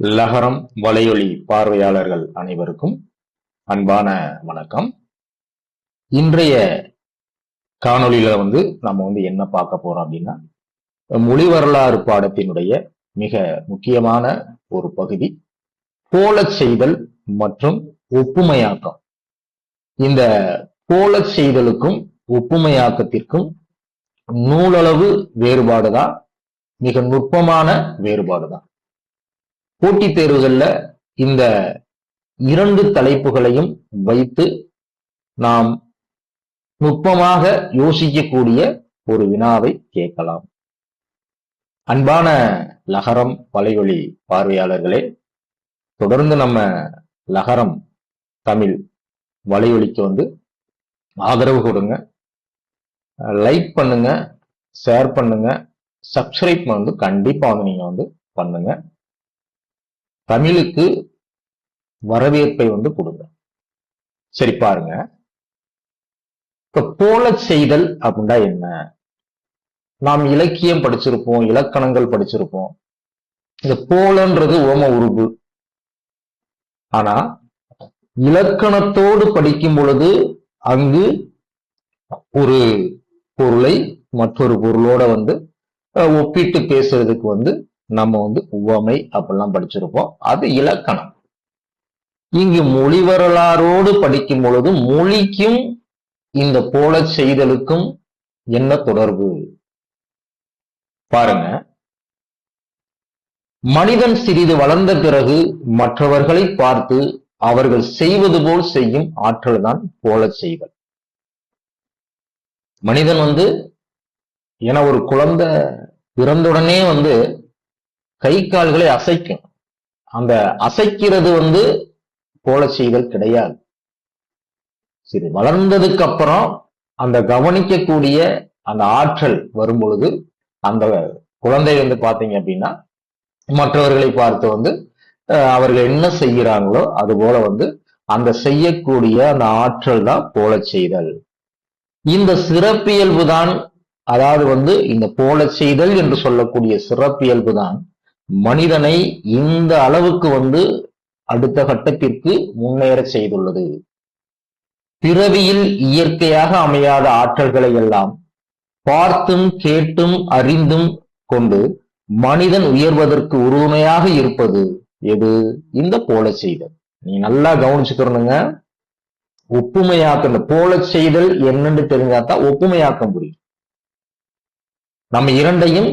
லகரம் வலையொலி பார்வையாளர்கள் அனைவருக்கும் அன்பான வணக்கம். இன்றைய காணொளியில நம்ம என்ன பார்க்க போறோம் அப்படின்னா, மொழி வரலாறு பாடத்தினுடைய மிக முக்கியமான ஒரு பகுதி போலச் செய்தல் மற்றும் ஒப்புமையாக்கம். இந்த போலச் செய்தலுக்கும் ஒப்புமையாக்கத்திற்கும் நூலளவு வேறுபாடுதான், மிக நுட்பமான வேறுபாடுதான். போட்டித் தேர்வுகள்ல இந்த இரண்டு தலைப்புகளையும் வைத்து நாம் நுட்பமாக யோசிக்கக்கூடிய ஒரு வினாவை கேட்கலாம். அன்பான லகரம் வலையொலி பார்வையாளர்களே, தொடர்ந்து நம்ம லகரம் தமிழ் வலையொலிக்கு ஆதரவு கொடுங்க, லைக் பண்ணுங்க, ஷேர் பண்ணுங்க, சப்ஸ்கிரைப் கண்டிப்பா நீங்க பண்ணுங்க. தமிழுக்கு வரவேற்பை கொடுங்க. சரி, பாருங்க. இப்ப போலச் செய்தல் அப்படின்னா என்ன? நாம் இலக்கியம் படிச்சிருப்போம், இலக்கணங்கள் படிச்சிருப்போம். இந்த போலன்றது ஓம உருபு. ஆனா இலக்கணத்தோடு படிக்கும் பொழுது அங்கு ஒரு பொருளை மற்றொரு பொருளோட ஒப்பிட்டு பேசுறதுக்கு நம்ம உவமை அப்படிலாம் படிச்சிருப்போம். அது இலக்கணம். இங்கு மொழி வரலாறோடு படிக்கும் பொழுது மொழிக்கும் இந்த போலச் செய்தலுக்கும் என்ன தொடர்பு? பாருங்க. மனிதன் சிறிது வளர்ந்த பிறகு மற்றவர்களை பார்த்து அவர்கள் செய்வது போல் செய்யும் ஆற்றல் தான் போலச் செய்தல். மனிதன் என ஒரு குழந்தை பிறந்துடனே கை கால்களை அசைக்கும். அந்த அசைக்கிறது போலச் செய்தல் கிடையாது. சரி, வளர்ந்ததுக்கு அப்புறம் அந்த கவனிக்கக்கூடிய அந்த ஆற்றல் வரும் பொழுது அந்த குழந்தை பாத்தீங்க அப்படின்னா மற்றவர்களை பார்த்து அவர்கள் என்ன செய்கிறாங்களோ அது போல அந்த செய்யக்கூடிய அந்த ஆற்றல் தான் போலச் செய்தல். இந்த சிறப்பியல்பு தான், அதாவது இந்த போலச் செய்தல் என்று சொல்லக்கூடிய சிறப்பியல்பு தான் மனிதனை இந்த அளவுக்கு அடுத்த கட்டத்திற்கு முன்னேற செய்துள்ளது. பிறவியில் இயற்கையாக அமையாத ஆற்றல்களை எல்லாம் பார்த்தும் கேட்டும் அறிந்தும் கொண்டு மனிதன் உயர்வதற்கு உறுதுணையாக இருப்பது எது? இந்த போலச் செய்தல். நீ நல்லா கவனிச்சுக்கிறனுங்க. ஒப்புமையாக்கம், இந்த போலச் செய்தல் என்னன்னு தெரிஞ்சாதான் ஒப்புமையாக்கம் புரியும். நம்ம இரண்டையும்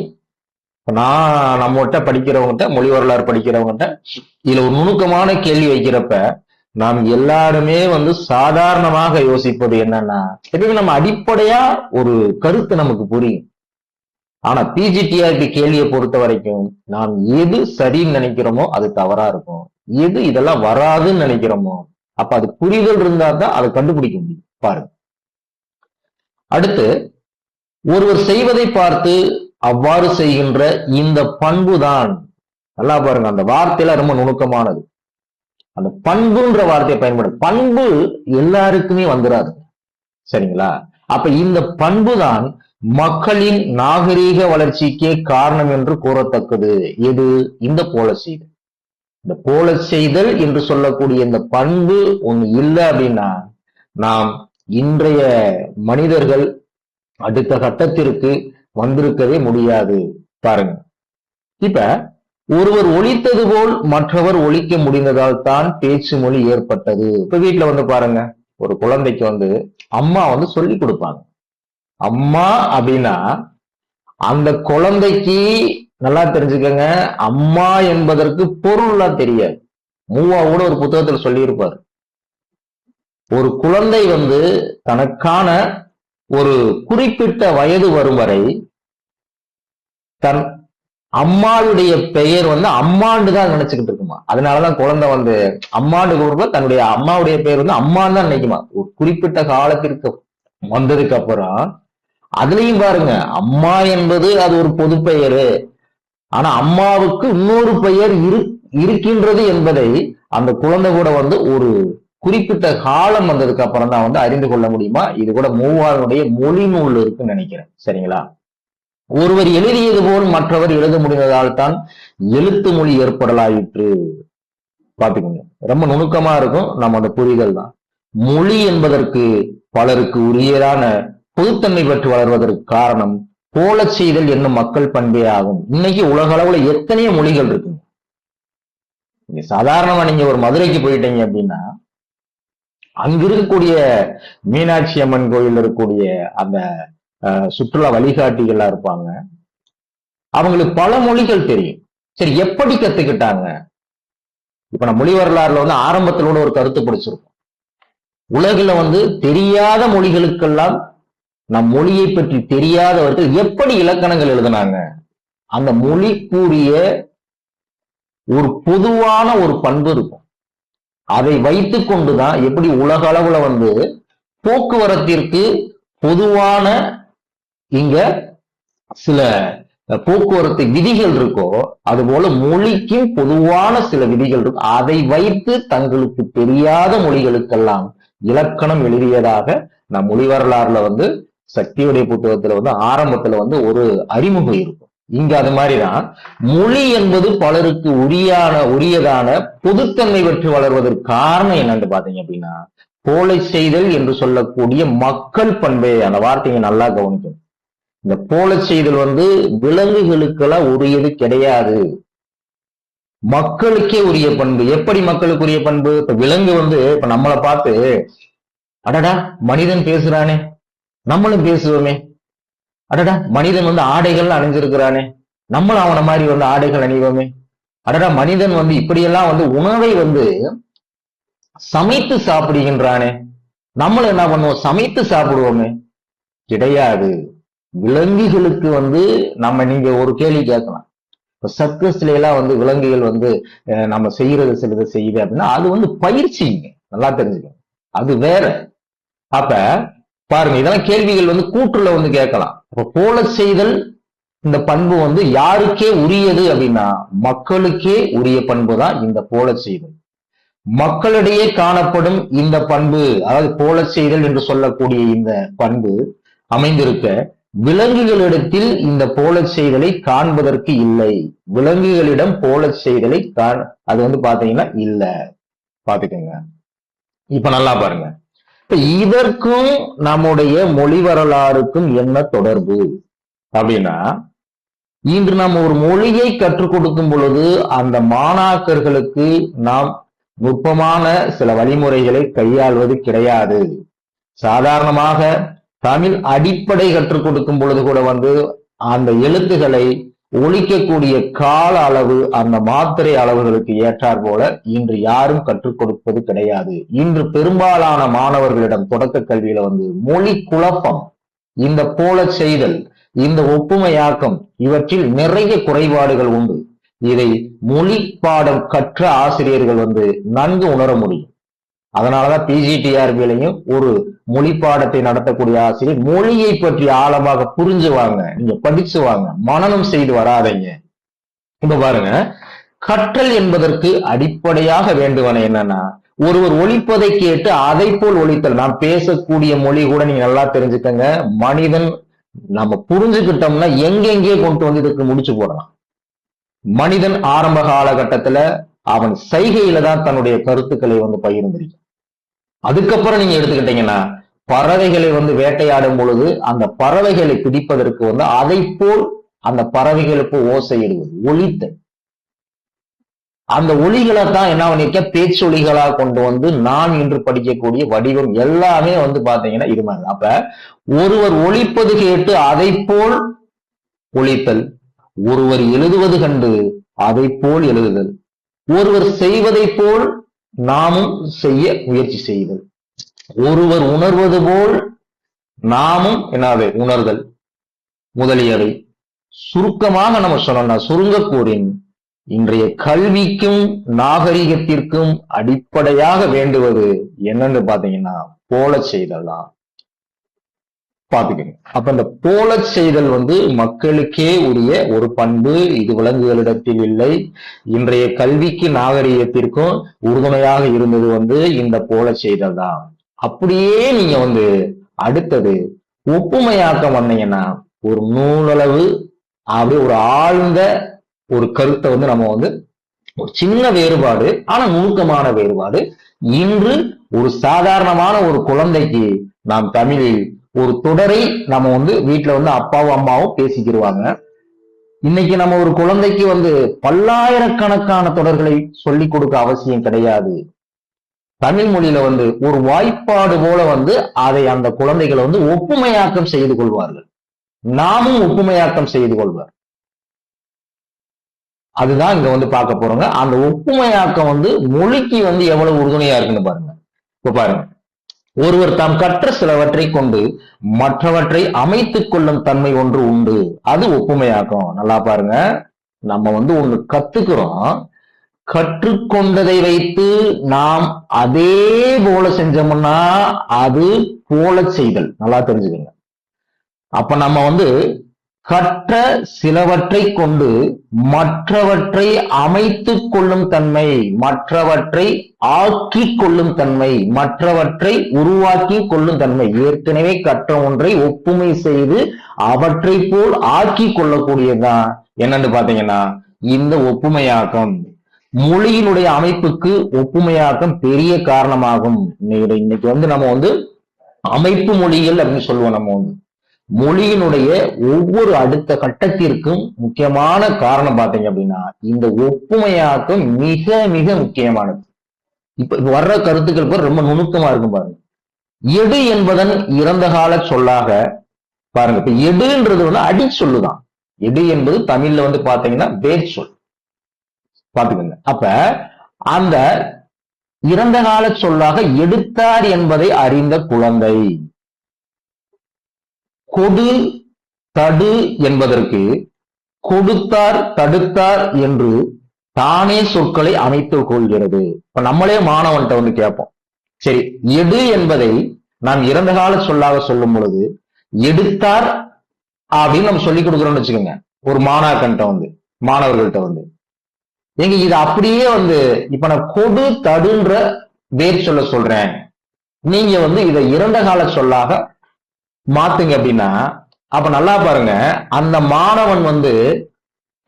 நம்மகிட்ட படிக்கிறவங்ககிட்ட, மொழி வரலாறு படிக்கிறவங்ககிட்ட இதுல ஒரு நுணுக்கமான கேள்வி வைக்கிறப்ப நாம் எல்லாருமே சாதாரணமாக யோசிப்பது என்னன்னா, எப்பவுமே நம்ம அடிப்படையா ஒரு கருத்து நமக்கு புரியும். ஆனா பிஜிடிஆர்பி கேள்வியை பொறுத்த வரைக்கும் நாம் எது சரின்னு நினைக்கிறோமோ அது தவறா இருக்கும், எது இதெல்லாம் வராதுன்னு நினைக்கிறோமோ அப்ப அது புரிதல் இருந்தா தான் அதை கண்டுபிடிக்க முடியும். பாருங்க. அடுத்து, ஒருவர் செய்வதை பார்த்து அவ்வாறு செய்கின்ற இந்த பண்புதான், நல்லா பாருங்க, அந்த வார்த்தையில ரொம்ப நுணுக்கமானது. அந்த பண்புன்ற வார்த்தையை பயன்படுது. பண்பு எல்லாருக்குமே வந்துடாது, சரிங்களா? அப்ப இந்த பண்புதான் மக்களின் நாகரீக வளர்ச்சிக்கே காரணம் என்று கூறத்தக்கது. எது? இந்த போலச் செய்தல். இந்த போலச் செய்தல் என்று சொல்லக்கூடிய இந்த பண்பு ஒண்ணு இல்லை அப்படின்னா நாம் இன்றைய மனிதர்கள் அடுத்த கட்டத்திற்கு வந்திருக்கவே முடியாது. பாருங்க. இப்ப ஒருவர் ஒலித்தது போல் மற்றவர் ஒலிக்க முடிந்ததால் தான் பேச்சு மொழி ஏற்பட்டது. இப்ப வீட்டுல பாருங்க, ஒரு குழந்தைக்கு அம்மா சொல்லி கொடுப்பாங்க. அம்மா அப்படின்னா அந்த குழந்தைக்கு நல்லா தெரிஞ்சுக்கங்க, அம்மா என்பதற்கு பொருள்லாம் தெரியாது. மூவா கூட ஒரு புத்தகத்தில் சொல்லி இருப்பார். ஒரு குழந்தை தனக்கான ஒரு குறிப்பிட்ட வயது வரும் வரை தன் அம்மாவுடைய பெயர் அம்மாண்டு தான் நினைச்சுக்கிட்டு இருக்குமா. அதனாலதான் குழந்தை அம்மாண்டு கூட தன்னுடைய அம்மாவுடைய பெயர் அம்மான்னு தான் நினைக்குமா. ஒரு குறிப்பிட்ட காலத்திற்கு வந்ததுக்கு அப்புறம் அதுலயும் பாருங்க, அம்மா என்பது அது ஒரு பொது பெயரு. ஆனா அம்மாவுக்கு இன்னொரு பெயர் இருக்கின்றது என்பதை அந்த குழந்தை கூட ஒரு குறிப்பிட்ட காலம் வந்ததுக்கு அப்புறம் தான் அறிந்து கொள்ள முடியுமா. இது கூட மூவாருடைய மொழி நூல் இருக்குன்னு நினைக்கிறேன், சரிங்களா? ஒருவர் எழுதியது போல் மற்றவர் எழுத முடிந்ததால் தான் எழுத்து மொழி ஏற்படலாயிற்று. பாத்துக்கோங்க, ரொம்ப நுணுக்கமா இருக்கும் நம்ம அந்த புரிதல் தான். மொழி என்பதற்கு பலருக்கு உரியதான பொதுத்தன்மை பெற்று வளர்வதற்கு காரணம் போல செய்தல் என்னும் மக்கள் பண்பே ஆகும். இன்னைக்கு உலக அளவுல எத்தனையோ மொழிகள் இருக்கு. நீங்க சாதாரணமா நீங்க ஒரு மதுரைக்கு போயிட்டீங்க அப்படின்னா அங்க இருக்கக்கூடிய மீனாட்சி அம்மன் கோயில் இருக்கக்கூடிய அந்த சுற்றுலா வழிகாட்டிகளா இருப்பாங்க. அவங்களுக்கு பல மொழிகள் தெரியும். சரி, எப்படி கத்துக்கிட்டாங்க? இப்ப நம்ம மொழி வரலாறுல வந்து ஆரம்பத்திலோட ஒரு கருத்து பிடிச்சிருக்கோம். உலகில வந்து தெரியாத மொழிகளுக்கெல்லாம் நம் மொழியை பற்றி தெரியாதவர்கள் எப்படி இலக்கணங்கள் எழுதினாங்க? அந்த மொழிக்குரிய ஒரு பொதுவான ஒரு பண்பு இருக்கும். அதை வைத்துக் கொண்டுதான் எப்படி உலக அளவுல வந்து போக்குவரத்திற்கு பொதுவான இங்க சில போக்குவரத்து விதிகள் இருக்கோ, அது போல மொழிக்கும் பொதுவான சில விதிகள் இருக்கும். அதை வைத்து தங்களுக்கு தெரியாத மொழிகளுக்கெல்லாம் இலக்கணம் எழுதியதாக நம் மொழி வரலாறுல வந்து சக்தியுடைய புத்தகத்துல வந்து ஆரம்பத்துல வந்து ஒரு அறிமுகம் இருக்கும். இங்க அது மாதிரிதான் மொழி என்பது பலருக்கு உரியதான பொதுத்தன்மை பெற்று வளர்வதற்கு காரணம் என்னன்னு பாத்தீங்க அப்படின்னா, போலை செய்தல் என்று சொல்லக்கூடிய மக்கள் பண்பே. அந்த வார்த்தையை நல்லா கவனிக்கணும். இந்த போல செய்தல் வந்து விலங்குகளுக்கெல்லாம் உரியது கிடையாது, மக்களுக்கே உரிய பண்பு. எப்படி மக்களுக்கு உரிய பண்பு? இப்ப விலங்கு வந்து இப்ப நம்மளை பார்த்து அடடா மனிதன் பேசுறானே, நம்மளும் பேசுவோமே, அடடா மனிதன் வந்து ஆடைகள் அணிஞ்சிருக்கிறானே, நம்மளும் அவனை மாதிரி வந்து ஆடைகள் அணிவோமே, அடடா மனிதன் வந்து இப்படியெல்லாம் வந்து உணவை வந்து சமைத்து சாப்பிடுகின்றானே, நம்மளும் என்ன பண்ணுவோம், சமைத்து சாப்பிடுவோமே. கிடையாது. விலங்குகளுக்கு வந்து நீங்க ஒரு கேள்வி கேட்கலாம். இப்ப சர்க்கஸ்ல எல்லாம் வந்து விலங்குகள் வந்து நம்ம செய்யறது சிலது செய்யுது அப்படின்னா அது வந்து பயிற்சிங்க, நல்லா தெரிஞ்சுக்கணும், அது வேற. அப்ப பாருங்க, இதெல்லாம் கேள்விகள் வந்து கூற்றுல வந்து கேட்கலாம். அப்ப போல செய்தல் இந்த பண்பு வந்து யாருக்கே உரியது அப்படின்னா மக்களுக்கே உரிய பண்பு தான் இந்த போல செய்தல். மக்களிடையே காணப்படும் இந்த பண்பு, அதாவது போல செய்தல் என்று சொல்லக்கூடிய இந்த பண்பு அமைந்திருக்க விலங்குகளிடத்தில் இந்த போல செய்தலை காண்பதற்கு இல்லை. விலங்குகளிடம் போல செய்தலை அது வந்து பாத்தீங்கன்னா இல்ல. பாத்துக்கோங்க. இப்ப நல்லா பாருங்க, இப்ப இதற்கும் நம்முடைய மொழி வரலாறுக்கும் என்ன தொடர்பு அப்படின்னா, இன்று நாம் ஒரு மொழியை கற்றுக் கொடுக்கும் பொழுது அந்த மாணாக்கர்களுக்கு நாம் நுட்பமான சில வழிமுறைகளை கையாள்வது கிடையாது. சாதாரணமாக தமிழ் அடிப்படை கற்றுக் கொடுக்கும் பொழுது கூட வந்து அந்த எழுத்துக்களை ஒழிக்கக்கூடிய கால அளவு அந்த மாத்திரை அளவுகளுக்கு ஏற்றார் போல இன்று யாரும் கற்றுக் கொடுப்பது கிடையாது. இன்று பெரும்பாலான மாணவர்களிடம் தொடக்க கல்வியில வந்து மொழி குழப்பம், இந்த போல செய்தல், இந்த ஒப்புமையாக்கம், இவற்றில் நிறைய குறைபாடுகள் உண்டு. இதை மொழி பாடம் கற்ற ஆசிரியர்கள் வந்து நன்கு உணர முடியும். அதனாலதான் பிஜிடிஆர்பிலையும் ஒரு மொழி பாடத்தை நடத்தக்கூடிய ஆசிரியர் மொழியை பற்றி ஆழமாக புரிஞ்சுவாங்க, நீங்க படிச்சுவாங்க, மனனம் செய்து வராதீங்க. இப்ப பாருங்க, கற்றல் என்பதற்கு அடிப்படையாக வேண்டுவன என்னன்னா, ஒருவர் ஒலிப்பதை கேட்டு அதை போல் ஒலித்தல். நாம் பேசக்கூடிய மொழி கூட நீங்க நல்லா தெரிஞ்சுக்கங்க, மனிதன் நம்ம புரிஞ்சுக்கிட்டோம்னா எங்கெங்கே கொண்டு வந்து இதுக்கு முடிச்சு போடலாம். மனிதன் ஆரம்ப காலகட்டத்துல அவன் சைகையில தான் தன்னுடைய கருத்துக்களை வந்து பகிர்ந்திருக்கான். அதுக்கப்புறம் நீங்க எடுத்துக்கிட்டீங்கன்னா பறவைகளை வந்து வேட்டையாடும் பொழுது அந்த பறவைகளை பிடிப்பதற்கு வந்து அதை போல் அந்த பறவைகளுக்கு ஓசையிடுவது, ஒலித்தல். அந்த ஒலிகளை தான் என்ன பண்ணிருக்க, பேச்சொலிகளா கொண்டு வந்து நான் இன்று படிக்கக்கூடிய வடிவம் எல்லாமே வந்து பாத்தீங்கன்னா இது மாதிரி. அப்ப ஒருவர் ஒலிப்பது கேட்டு அதை போல் ஒலித்தல், ஒருவர் எழுதுவது கண்டு அதை போல் எழுதுதல், ஒருவர் செய்வதை போல் நாமும் செய்ய முயற்சி செய்தல், ஒருவர் உணர்வது போல் நாமும் என்னது உணர்தல் முதலியவை. சுருக்கமாக நம்ம சொன்னோம்னா, சுருங்க கூறின் இன்றைய கல்விக்கும் நாகரிகத்திற்கும் அடிப்படையாக வேண்டுவது என்னன்னு பாத்தீங்கன்னா போல செய்தல் தான். பாத்துக்கங்க. அப்ப இந்த போல செய்தல் வந்து மக்களுக்கே உரிய ஒரு பண்பு, இது விலங்குகளிடத்தில் இல்லை. இன்றைய கல்விக்கு நாகரிகத்திற்கும் உறுதுணையாக இருந்தது வந்து இந்த போல செய்தல் தான். அப்படியே நீங்க வந்து அடுத்தது ஒப்புமையாக்கம் வந்தீங்கன்னா, ஒரு நூலளவு அப்படி ஒரு ஆழ்ந்த ஒரு கருத்தை வந்து நம்ம வந்து ஒரு சின்ன வேறுபாடு, ஆனா நுணுக்கமான வேறுபாடு. இன்று ஒரு சாதாரணமான ஒரு குழந்தைக்கு நாம் தமிழில் ஒரு தொடரை நம்ம வந்து வீட்டுல வந்து அப்பாவும் அம்மாவும் பேசிக்கிடுவாங்க. இன்னைக்கு நம்ம ஒரு குழந்தைக்கு வந்து பல்லாயிரக்கணக்கான தொடர்களை சொல்லிக் கொடுக்க அவசியம் கிடையாது. தமிழ் மொழியில வந்து ஒரு வாய்ப்பாடு போல வந்து அதை அந்த குழந்தைகளை வந்து ஒப்புமையாக்கம் செய்து கொள்வார்கள். நாமும் ஒப்புமையாக்கம் செய்து கொள்வார். அதுதான் இங்க வந்து பார்க்க போறோங்க. அந்த ஒப்புமையாக்கம் வந்து மொழிக்கு வந்து எவ்வளவு உறுதுணையா இருக்குன்னு பாருங்க. இப்ப பாருங்க, ஒருவர் தாம் கற்ற சிலவற்றை கொண்டு மற்றவற்றை அமைத்துக் கொள்ளும் தன்மை ஒன்று உண்டு. அது ஒப்புமையாக்கம். நல்லா பாருங்க, நம்ம வந்து ஒண்ணு கத்துக்கிறோம், கற்றுக்கொண்டதை வைத்து நாம் அதே போல செஞ்சோம்னா அது போல செய்தல். நல்லா தெரிஞ்சுக்கங்க. அப்ப நம்ம வந்து கற்ற சிலவற்றை கொண்டு மற்றவற்றை அமைத்துக் கொள்ளும் தன்மை, மற்றவற்றை ஆக்கி கொள்ளும் தன்மை, மற்றவற்றை உருவாக்கி கொள்ளும் தன்மை, ஏற்கனவே கற்ற ஒன்றை ஒப்புமை செய்து அவற்றை போல் ஆக்கி கொள்ளக்கூடியதுதான் என்னன்னு பாத்தீங்கன்னா இந்த ஒப்புமையாக்கம். மொழியினுடைய அமைப்புக்கு ஒப்புமையாக்கம் பெரிய காரணமாகும். இன்னைக்கு வந்து நம்ம வந்து அமைப்பு மொழிகள் அப்படின்னு சொல்லுவோம். நம்ம வந்து மொழியினுடைய ஒவ்வொரு அடுத்த கட்டத்திற்கும் முக்கியமான காரணம் பார்த்தீங்க அப்படின்னா இந்த ஒப்புமையாக்கம் மிக மிக முக்கியமானது. இப்ப வர்ற கருத்துக்கள் ரொம்ப நுணுக்கமா இருக்கும் பாருங்க. எடு என்பதன் இறந்த கால சொல்லாக பாருங்க. இப்ப எடுன்றது வந்து அடி சொல்லுதான். எடு என்பது தமிழ்ல வந்து பாத்தீங்கன்னா வேர் சொல். பாத்துக்கோங்க. அப்ப அந்த இறந்த கால சொல்லாக எடுத்தார் என்பதை அறிந்த குழந்தை. கொடு தடு என்பதற்கு கொடுத்தார் தடுத்தார் என்று தானே சொற்களை அமைத்துக் கொள்கிறது. இப்ப நம்மளே மாணவன்கிட்ட வந்து கேட்போம், சரி எடு என்பதை நாம் இறந்த கால சொல்லாக சொல்லும் பொழுது எடுத்தார் அப்படின்னு நம்ம சொல்லிக் கொடுக்குறோம்னு வச்சுக்கோங்க. ஒரு மாணாக்கன்ட்ட வந்து மாணவர்கள்ட்ட வந்து எங்க இது அப்படியே வந்து இப்ப நான் கொடு தடுன்ற வேர் சொல்ல சொல்றேன், நீங்க வந்து இதை இறந்த கால சொல்லாக மாத்துங்க அப்படின்னா அப்ப நல்லா பாருங்க, அந்த மாணவன் வந்து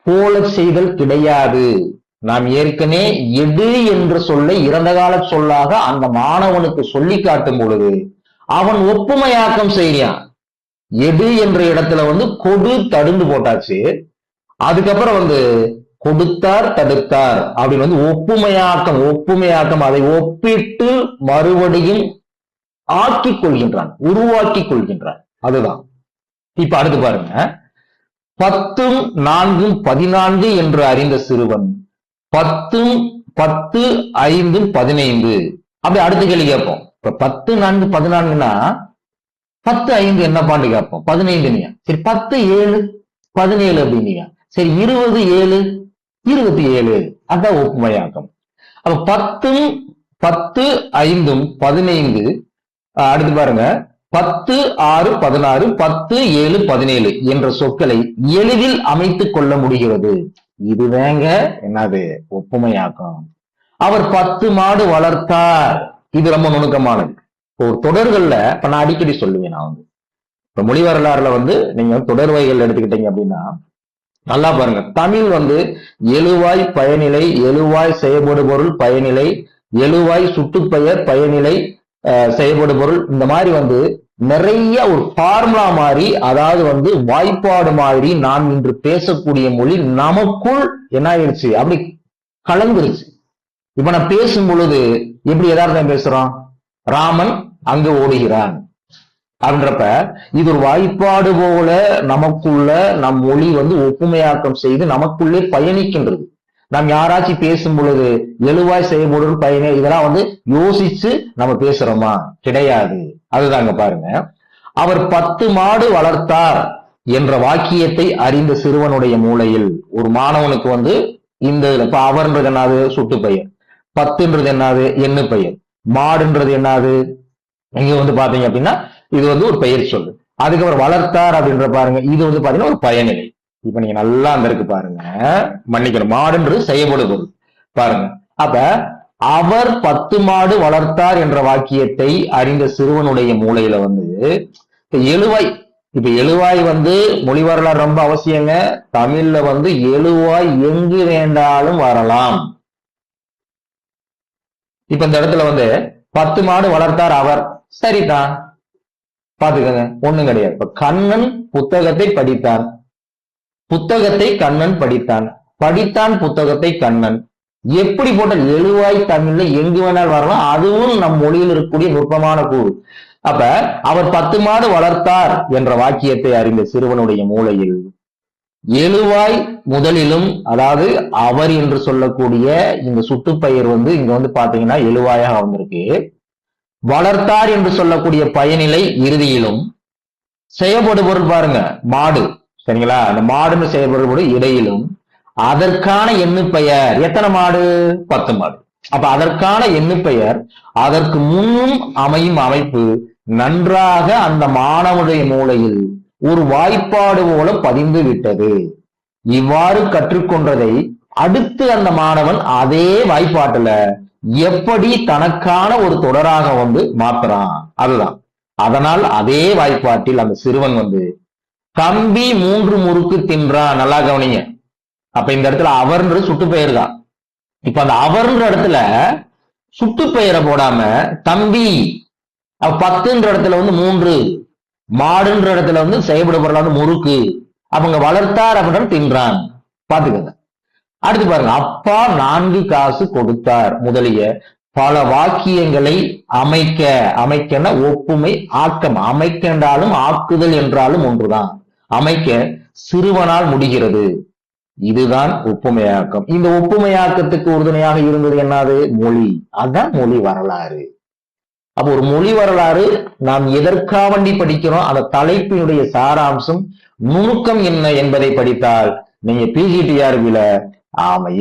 போல செய்தல் கிடையாது. நாம் ஏற்கனவே எடு என்ற சொல்லை இறந்த கால சொல்லாக அந்த மாணவனுக்கு சொல்லி காட்டும் பொழுது அவன் ஒப்புமையாக்கம் செய்யான். எடு என்ற இடத்துல வந்து கொடு தடுந்து போட்டாச்சு. அதுக்கப்புறம் வந்து கொடுத்தார் தடுத்தார் அப்படின்னு வந்து ஒப்புமையாக்கம் அதை ஒப்பிட்டு மறுபடியும் ஆக்கிக் கொள்கின்றான், உருவாக்கி கொள்கின்றான். அதுதான். இப்ப அடுத்து பாருங்க, 10 4 14 என்று அறிந்த சிறுவன் 10 10 5 15 அப்படி அடுத்த கேள்வி கேட்போம். இப்ப 10 4 14னா 10 5 என்னப்பான்னு கேட்போம். 15 சரி, 10 7 17 அப்படின்னீங்க. சரி 20 7 27 அதான் ஒப்புமையாக்கம். அப்ப 10 10 5 15 அடுத்து பாருங்க, 10 6 16 10 7 17 என்ற சொற்களை எளிதில் அமைத்துக் கொள்ள முடிகிறது. இதுவேங்க என்னது ஒப்புமையாக்கம். அவர் 10 மாடு வளர்த்தார். இது ரொம்ப நுணுக்கமானது. ஒரு தொடர்கள்ல இப்ப நான் அடிக்கடி சொல்லுவேன், நான் வந்து இப்ப மொழி வரலாறுல வந்து நீங்க தொடர் வகைகள் எடுத்துக்கிட்டீங்க அப்படின்னா நல்லா பாருங்க. தமிழ் வந்து எழுவாய் பயனிலை, எழுவாய் செயல்படு பொருள் பயனிலை, எழுவாய் சுட்டுப்பெயர் பயனிலை செயல்படு பொருள், இந்த மாதிரி வந்து நிறைய ஒரு ஃபார்முலா மாதிரி, அதாவது வந்து வாய்ப்பாடு மாதிரி நாம் இன்று பேசக்கூடிய மொழி நமக்குள் என்ன ஆயிடுச்சு, அப்படி கலந்துருச்சு. இப்ப நான் பேசும் பொழுது எப்படி யதார்த்தம் பேசுறோம், ராமன் அங்கு ஓடுகிறான் அப்படின்றப்ப இது ஒரு வாய்ப்பாடு போல நமக்குள்ள நம் மொழி வந்து ஒப்புமையாக்கம் செய்து நமக்குள்ளே பயணிக்கின்றது. நாம் யாராச்சும் பேசும் பொழுது எழுவாய் செயல்பொருள் பயனே இதெல்லாம் வந்து யோசிச்சு நம்ம பேசுறோமா? கிடையாது. அதுதாங்க பாருங்க, அவர் 10 மாடு வளர்த்தார் என்ற வாக்கியத்தை அறிந்த சிறுவனுடைய மூளையில் ஒரு மாணவனுக்கு வந்து இந்த இப்ப அவர்ன்றது என்னது சுட்டு பெயர், 10ன்றது என்னது எண்ணு பெயர், மாடுன்றது என்னது இங்க வந்து பாத்தீங்க அப்படின்னா இது வந்து ஒரு பெயர் சொல்லு. அதுக்கப்புறம் வளர்த்தார் அப்படின்ற பாருங்க, இது வந்து பாத்தீங்கன்னா ஒரு பயனிலை. இப்ப நீங்க நல்லா அந்த இருக்கு பாருங்க, மன்னிக்கணும், மாடுன்றது செய்யப்படு பொருள் பாருங்க. அப்ப அவர் 10 மாடு வளர்த்தார் என்ற வாக்கியத்தை அறிந்த சிறுவனுடைய மூளையில வந்து எழுவாய் இப்ப எழுவாய் வந்து மொழி வரலாறு ரொம்ப அவசியங்க. தமிழ்ல வந்து எழுவாய் எங்கு வேண்டாலும் வரலாம். இப்ப இந்த இடத்துல வந்து 10 மாடு வளர்த்தார் அவர், சரிதான், பாத்துக்கங்க, ஒண்ணும் கிடையாது. இப்ப கண்ணன் புத்தகத்தை படித்தான், புத்தகத்தை கண்ணன் படித்தான், படித்தான் புத்தகத்தை கண்ணன். எப்படி போட்ட எழுவாய் தமிழ்ல எங்கு வேணாலும் வரலாம். அதுவும் நம் மொழியில் இருக்கக்கூடிய நுட்பமான கூறு. அப்ப அவர் 10 மாடு வளர்த்தார் என்ற வாக்கியத்தை அறிந்த சிறுவனுடைய மூளையில் எழுவாய் முதலிலும், அதாவது அவர் என்று சொல்லக்கூடிய இந்த சுட்டுப்பெயர் வந்து இங்க வந்து பாத்தீங்கன்னா எழுவாயாக வந்திருக்கு. வளர்த்தார் என்று சொல்லக்கூடிய பயனிலை இறுதியிலும், செயல்படுபொருள் பாருங்க மாடு, சரிங்களா, அந்த மாடுன்னு செயல்படுபொருள் இடையிலும், அதற்கான எண்ணு பெயர் எத்தனை மாடு? 10 மாடு. அப்ப அதற்கான எண்ணு பெயர் அதற்கு முன்னும் அமையும் அமைப்பு நன்றாக அந்த மாணவனுடைய மூளையில் ஒரு வாய்ப்பாடு போல பதிந்து விட்டது. இவ்வாறு கற்றுக்கொண்டதை அடுத்து அந்த மாணவன் அதே வாய்ப்பாட்டுல எப்படி தனக்கான ஒரு தொடராக வந்து மாத்துறான், அதுதான். அதனால் அதே வாய்ப்பாட்டில் அந்த சிறுவன் வந்து தம்பி 3 முறுக்கு தின்றான். நல்லா கவனிங்க. அப்ப இந்த இடத்துல அவர்ன்றது சுட்டு பெயர் தான். இப்ப அந்த அவர்ன்ற இடத்துல சுட்டு பெயரை போடாம தம்பி, 10ன்ற இடத்துல வந்து 3, மாடுன்ற இடத்துல வந்து செயல்பட பொருளாக முறுக்கு, அவங்க வளர்த்தார் அப்படின்ற தின்றான். பாத்துக்கங்க. அடுத்து பாருங்க, அப்பா 4 காசு கொடுத்தார் முதலிய பல வாக்கியங்களை அமைக்கன ஒப்புமை ஆக்கம். அமைக்க என்றாலும் ஆக்குதல் என்றாலும் ஒன்றுதான். அமைக்க சிறுவனால் முடிகிறது. இதுதான் ஒப்புமையாக்கம். இந்த ஒப்புமையாக்கத்துக்கு உறுதுணையாக இருந்தது என்னது? மொழி. அதான் மொழி வரலாறு. அப்ப ஒரு மொழி வரலாறு நாம் எதற்காண்டி படிக்கிறோம், அந்த தலைப்பினுடைய சாராம்சம் நுணுக்கம் என்ன என்பதை படித்தால் நீங்க பிஜிடிஆர்பில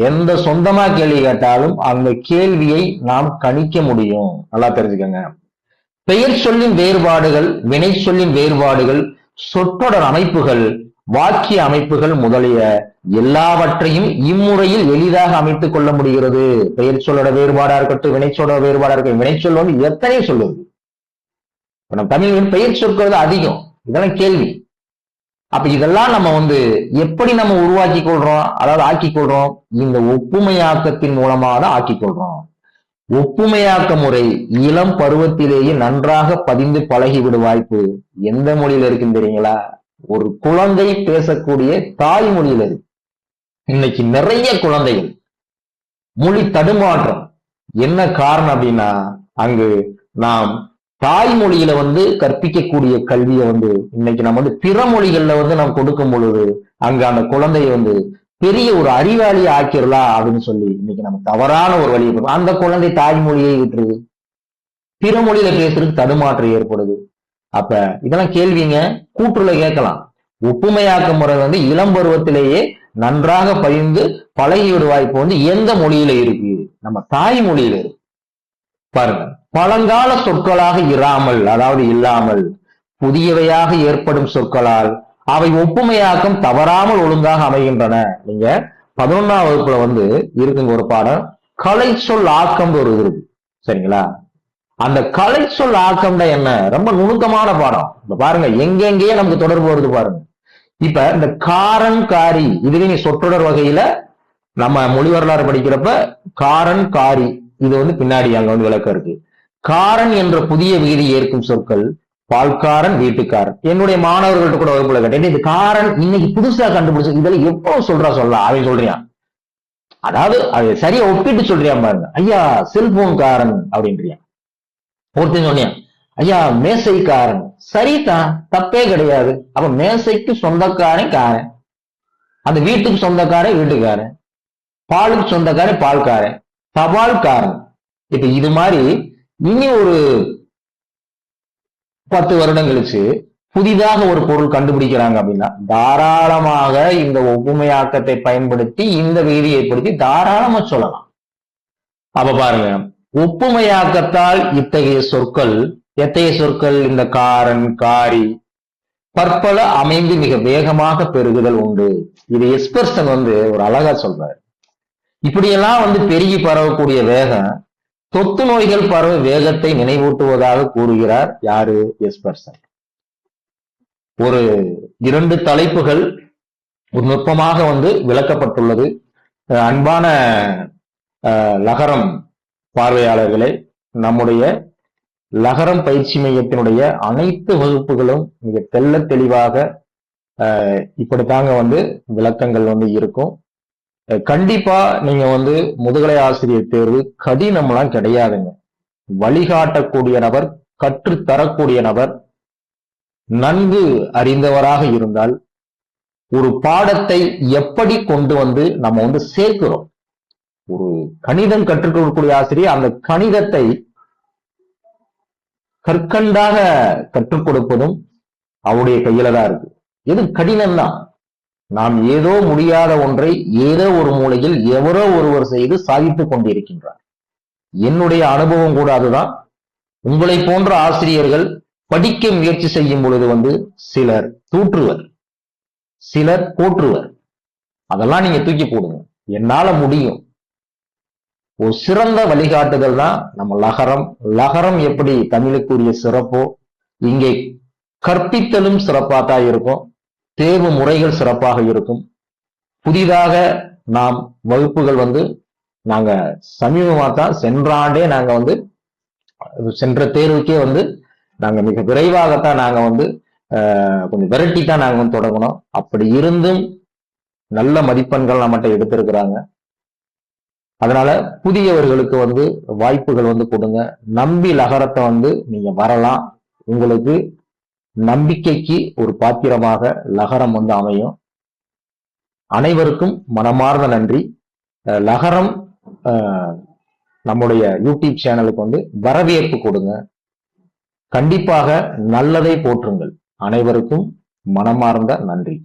எந்த சொந்தமா கேள்வி கேட்டாலும் அந்த கேள்வியை நாம் கணிக்க முடியும். நல்லா தெரிஞ்சுக்கங்க. பெயர் சொல்லின் வேறுபாடுகள், வினை சொல்லின் வேறுபாடுகள், சொற்றொடர் அமைப்புகள், வாக்கிய அமைப்புகள் முதலிய எல்லாவற்றையும் இம்முறையில் எளிதாக அமைத்துக் கொள்ள முடிகிறது. பெயர் சொல்லோட வேறுபாடா இருக்கட்டும், வினைச்சொல்லோட வேறுபாடா இருக்கட்டும். வினைச்சொல் வந்து எத்தனை சொல்லுது. நம்ம தமிழில் பெயர் சொற்கிறது அதிகம். இதெல்லாம் கேள்வி. அப்ப இதெல்லாம் நம்ம வந்து எப்படி நம்ம உருவாக்கி கொள்றோம், அதாவது ஆக்கிக் கொள்றோம், இந்த ஒப்புமையாக்கத்தின் மூலமாக தான் ஆக்கிக் கொள்றோம். ஒப்புமையாக்க முறை இளம் பருவத்திலேயே நன்றாக பதிந்து பழகிவிடு வாய்ப்பு எந்த மொழியில இருக்குன்னு தெரியுங்களா? ஒரு குழந்தை பேசக்கூடிய தாய்மொழியில இருக்கு. இன்னைக்கு நிறைய குழந்தைகள் மொழி தடுமாற்றம். என்ன காரணம் அப்படின்னா, அங்கு நாம் தாய்மொழியில வந்து கற்பிக்கக்கூடிய கல்வியை வந்து இன்னைக்கு நம்ம வந்து பிற மொழிகள்ல வந்து நாம் கொடுக்கும் பொழுது அங்க அந்த குழந்தைய வந்து பெரிய ஒரு அறிவாளியை ஆக்கிடலாம் அப்படின்னு சொல்லி இன்னைக்கு நம்ம தவறான ஒரு வழியை போடுறோம். அந்த குழந்தை தாய்மொழியை விட்டுருது, பிற மொழியில பேசுறதுக்கு தடுமாற்றம் ஏற்படுது. அப்ப இதெல்லாம் கேள்விங்க, கூற்றுல கேட்கலாம். ஒப்புமையாக்க முறை வந்து இளம் பருவத்திலேயே நன்றாக பதிந்து பழகிவிடு வாய்ப்பு வந்து எந்த மொழியில இருக்கு? நம்ம தாய்மொழியில இருக்கு. பாருங்க, பழங்கால சொற்களாக இராமல், அதாவது இல்லாமல், புதியவையாக ஏற்படும் சொற்களால் அவை ஒப்புமையாக்கம் தவறாமல் ஒழுங்காக அமைகின்றன. நீங்க 11ஆம் வகுப்புல வந்து இருக்குங்க ஒரு பாடம், கலை சொல் ஆக்கம் ஒரு இருக்கு, சரிங்களா? அந்த கலை சொல் ஆக்கம்னா என்ன? ரொம்ப நுணுக்கமான பாடம். இப்ப பாருங்க, எங்கெங்கேயே நமக்கு தொடர்பு வருது பாருங்க. இப்ப இந்த காரன் காரி, இதுவே நீ சொற்றொடர் வகையில நம்ம மொழி வரலாறு படிக்கிறப்ப காரன் காரி இது வந்து பின்னாடி அங்க வந்து விளக்கம் இருக்கு. காரன் என்ற புதிய விகுதி ஏற்கும் சொற்கள் பால்காரன், வீட்டுக்காரன். என்னுடைய மாணவர்கள்ட்ட கூட வகுப்புல கேட்டேன், இது காரன் இன்னைக்கு புதுசா கண்டுபிடிச்சு இதெல்லாம் எப்போ சொல்லலாம் அவன் சொல்றியான். அதாவது அது சரியா ஒப்பிட்டு சொல்றியான் பாருங்க. ஐயா செல்போன் காரன் அப்படின்றியான். ஒருத்தன் சொன்னியான், ஐயா மேசைக்காரன். சரிதான், தப்பே கிடையாது. அப்ப மேசைக்கு சொந்தக்காரன் காரன், அந்த வீட்டுக்கு சொந்தக்காரன் வீட்டுக்காரன், பாலுக்கு சொந்தக்காரன் பால்காரன், தபால்காரன். இப்ப இது மாதிரி இனி ஒரு 10 வருடம் கழிச்சு புதிதாக ஒரு பொருள் கண்டுபிடிக்கிறாங்க அப்படின்னா தாராளமாக இந்த ஒப்புமையாக்கத்தை பயன்படுத்தி இந்த விதியை ஏற்படுத்தி தாராளமா சொல்லலாம். அப்ப பாருங்க, ஒப்புமையாக்கத்தால் இத்தகைய சொற்கள், எத்தகைய சொற்கள்? இந்த காரன் காரி பற்பல அமைந்து மிக வேகமாக பெருகுதல் உண்டு. இது எஸ்பர்சன் வந்து ஒரு அழகா சொல்றாரு. இப்படியெல்லாம் வந்து பெருகி பரவக்கூடிய வேகம் தொத்து நோய்கள் பரவ வேகத்தை நினைவூட்டுவதாக கூறுகிறார். யாரு? எஸ்பர்சன். ஒரு 2 தலைப்புகள் நுட்பமாக வந்து விளக்கப்பட்டுள்ளது. அன்பான லகரம் பார்வையாளர்களே, நம்முடைய லகரம் பயிற்சி மையத்தினுடைய அனைத்து வகுப்புகளும் மிக தெள்ள தெளிவாக இப்படித்தாங்க வந்து விளக்கங்கள் வந்து இருக்கும். கண்டிப்பா நீங்க வந்து முதுகலை ஆசிரியர் தேர்வு கடினம்லாம் கிடையாதுங்க. வழிகாட்டக்கூடிய நபர், கற்றுத்தரக்கூடிய நபர், நன்கு அறிந்தவராக இருந்தால் ஒரு பாடத்தை எப்படி கொண்டு வந்து நம்ம வந்து சேர்க்கிறோம். ஒரு கணிதம் கற்றுக் கொடுக்கக்கூடிய ஆசிரியர் அந்த கணிதத்தை கற்கண்டாக கற்றுக் கொடுப்பதும் அவருடைய கையில தான் இருக்கு. எது கடினம் தான். நாம் ஏதோ முடியாத ஒன்றை ஏதோ ஒரு மூலையில் எவரோ ஒருவர் செய்து சாதித்துக் கொண்டிருக்கின்றார். என்னுடைய அனுபவம் கூட அதுதான். உங்களை போன்ற ஆசிரியர்கள் படிக்க முயற்சி செய்யும் பொழுது வந்து சிலர் தூற்றுவர், சிலர் போற்றுவர். அதெல்லாம் நீங்க தூக்கி போடுங்க. என்னால முடியும். ஒரு சிறந்த வழிகாட்டுதல் தான் நம்ம லகரம். லகரம் எப்படி தமிழுக்குரிய சிறப்போ இங்கே கற்பித்தலும் சிறப்பாக தான் இருக்கும். தேர்வு முறைகள் சிறப்பாக இருக்கும். புதிதாக நாம் வகுப்புகள் வந்து நாங்க சமீபமா தான் சென்ற ஆண்டே நாங்க வந்து சென்ற தேர்வுக்கே வந்து நாங்க மிக விரைவாகத்தான் நாங்க வந்து கொஞ்சம் விரட்டி தான் நாங்க வந்து தொடங்கணும். அப்படி இருந்தும் நல்ல மதிப்பெண்கள் நம்மகிட்ட எடுத்திருக்கிறாங்க. அதனால புதியவர்களுக்கு வந்து வாய்ப்புகள் வந்து கொடுங்க. நம்பி லகரத்தை வந்து நீங்க வரலாம். உங்களுக்கு நம்பிக்கைக்கு ஒரு பாத்திரமாக லகரம் வந்து அமையும். அனைவருக்கும் மனமார்ந்த நன்றி. லகரம் நம்முடைய யூடியூப் சேனலுக்கு வந்து வரவேற்பு கொடுங்க. கண்டிப்பாக நல்லதை போற்றுங்கள். அனைவருக்கும் மனமார்ந்த நன்றி.